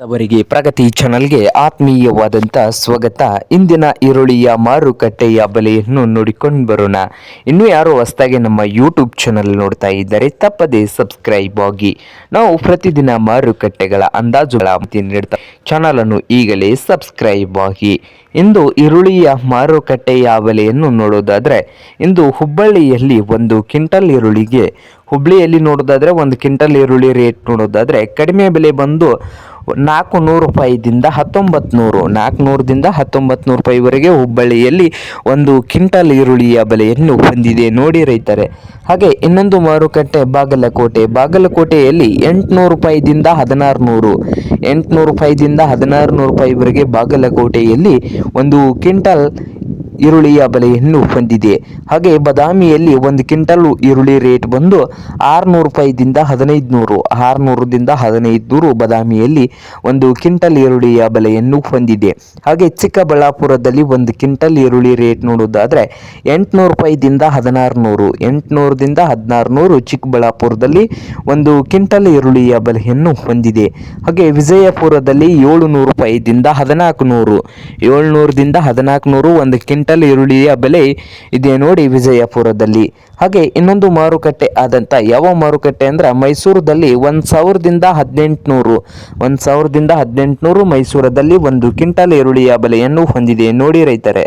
ಅವರಿಗೆ ಪ್ರಗತಿ ಚಾನಲ್ಗೆ ಆತ್ಮೀಯವಾದಂಥ ಸ್ವಾಗತ. ಇಂದಿನ ಈರುಳ್ಳಿಯ ಮಾರುಕಟ್ಟೆಯ ಬೆಲೆಯನ್ನು ನೋಡಿಕೊಂಡು ಬರೋಣ. ಇನ್ನೂ ಯಾರು ಹೊಸದಾಗಿ ನಮ್ಮ ಯೂಟ್ಯೂಬ್ ಚಾನಲ್ ನೋಡ್ತಾ ಇದ್ದರೆ ತಪ್ಪದೇ ಸಬ್ಸ್ಕ್ರೈಬ್ ಆಗಿ. ನಾವು ಪ್ರತಿದಿನ ಮಾರುಕಟ್ಟೆಗಳ ಅಂದಾಜುಗಳ ನೀಡ್ತಾ ಚಾನಲನ್ನು ಈಗಲೇ ಸಬ್ಸ್ಕ್ರೈಬ್ ಆಗಿ. ಇಂದು ಈರುಳ್ಳಿಯ ಮಾರುಕಟ್ಟೆಯ ಬೆಲೆಯನ್ನು ನೋಡೋದಾದರೆ, ಇಂದು ಹುಬ್ಬಳ್ಳಿಯಲ್ಲಿ ಒಂದು ಕ್ವಿಂಟಲ್ ಈರುಳ್ಳಿಗೆ ಹುಬ್ಬಳ್ಳಿಯಲ್ಲಿ ನೋಡೋದಾದರೆ ಒಂದು ಕ್ವಿಂಟಲ್ ಈರುಳ್ಳಿ ರೇಟ್ ನೋಡೋದಾದರೆ ಕಡಿಮೆ ಬೆಲೆ ಬಂದು 400 ರೂಪಾಯಿದಿಂದ 1900 ರೂಪಾಯಿವರೆಗೆ ಹುಬ್ಬಳ್ಳಿಯಲ್ಲಿ ಒಂದು ಕ್ವಿಂಟಲ್ ಈರುಳ್ಳಿಯ ಬೆಲೆಯನ್ನು ಹೊಂದಿದೆ ನೋಡಿ ರೈತರೆ. ಹಾಗೆ ಇನ್ನೊಂದು ಮಾರುಕಟ್ಟೆ ಬಾಗಲಕೋಟೆಯಲ್ಲಿ 800 ರೂಪಾಯಿದಿಂದ 1600 ರೂಪಾಯಿವರೆಗೆ ಬಾಗಲಕೋಟೆಯಲ್ಲಿ ಒಂದು ಕ್ವಿಂಟಲ್ ಈರುಳ್ಳಿಯ ಬೆಲೆಯನ್ನು ಹೊಂದಿದೆ. ಹಾಗೆ ಬದಾಮಿಯಲ್ಲಿ ಒಂದು ಕ್ವಿಂಟಲ್ ಈರುಳ್ಳಿ ರೇಟ್ ಬಂದು 600 ರೂಪಾಯಿದಿಂದ 1500 ಬದಾಮಿಯಲ್ಲಿ ಒಂದು ಕ್ವಿಂಟಲ್ ಈರುಳ್ಳಿಯ ಬೆಲೆಯನ್ನು ಹೊಂದಿದೆ. ಹಾಗೆ ಚಿಕ್ಕಬಳ್ಳಾಪುರದಲ್ಲಿ ಒಂದು ಕ್ವಿಂಟಲ್ ಈರುಳ್ಳಿ ರೇಟ್ ನೋಡೋದಾದರೆ 800 ರೂಪಾಯಿದಿಂದ 1600 ಚಿಕ್ಕಬಳ್ಳಾಪುರದಲ್ಲಿ ಒಂದು ಕ್ವಿಂಟಲ್ ಈರುಳ್ಳಿಯ ಬೆಲೆಯನ್ನು ಹೊಂದಿದೆ. ಹಾಗೆ ವಿಜಯಪುರದಲ್ಲಿ 700 ರೂಪಾಯಿದಿಂದ 1400 ಒಂದು ಕ್ವಿಂಟಲ್ ಈರುಳ್ಳಿಯ ಬೆಲೆ ಇದೆ ನೋಡಿ ವಿಜಯಪುರದಲ್ಲಿ. ಹಾಗೆ ಇನ್ನೊಂದು ಮಾರುಕಟ್ಟೆ ಆದಂಥ ಯಾವ ಮಾರುಕಟ್ಟೆ ಅಂದ್ರೆ ಮೈಸೂರದಲ್ಲಿ 1000ದಿಂದ 1800 ಮೈಸೂರದಲ್ಲಿ ಒಂದು ಕ್ವಿಂಟಲ್ ಈರುಳ್ಳಿಯ ಬೆಲೆಯನ್ನು ಹೊಂದಿದೆ ನೋಡಿ ರೈತರೆ.